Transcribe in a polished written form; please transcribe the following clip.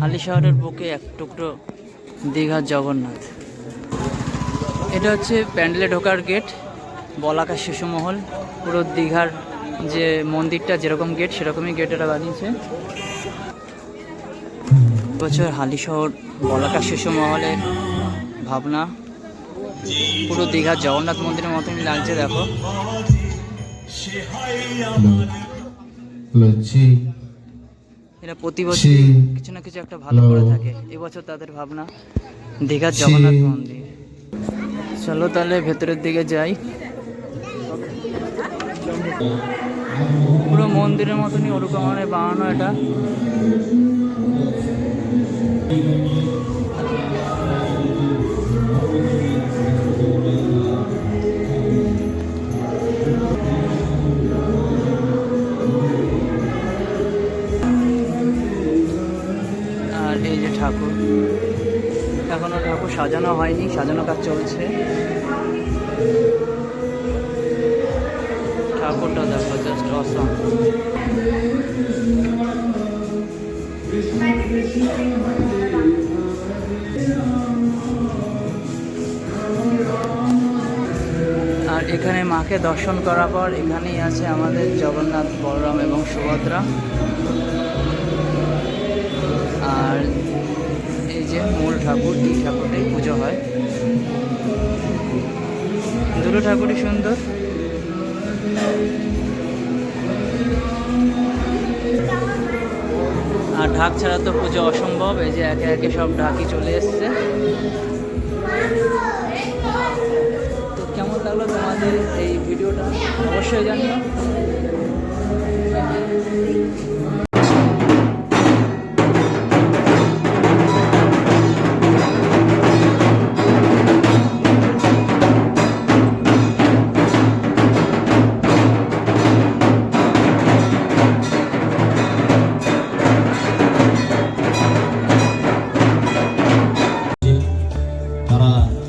হালিশহরের বুকে এক টুকরো দীঘার জগন্নাথ। এটা হচ্ছে প্যান্ডেলে ঢোকার গেট, বলাকা শিশু মহল। পুরো দীঘার যে মন্দিরটা যেরকম গেট সেরকমই গেট এটা বানিয়েছে। বছর হালিশহর বলাকা শিশু মহলের ভাবনা। পুরো দীঘার জগন্নাথ মন্দিরের মতনই লাগছে, দেখো। এরা প্রতি বছর কিছু না কিছু একটা ভালো করে থাকে। এবছর তাদের ভাবনা দীঘার জগন্নাথ মন্দির। চলো তাহলে ভেতরের দিকে যাই। পুরো মন্দিরের মতনই ওরকম মানে বানানো এটা। আর এই যে ঠাকুর, এখনো ঠাকুর সাজানো হয়নি, সাজানো কাজ চলছে। ঠাকুরটা দেখো, জাস্ট অসাম। আর এখানে মাকে দর্শন করার পর এখানেই আছে আমাদের জগন্নাথ, বলরাম এবং সুভদ্রা। আর এই যে মূল ঠাকুর, এই ঠাকুরটাই পুজো হয়। দুটো ঠাকুরই সুন্দর। আর ঢাক ছাড়া তো পুজো অসম্ভব। এই যে একে একে সব ঢাকি চলে এসছে। তো কেমন লাগলো তোমাদের এই ভিডিওটা অবশ্যই জানিও। para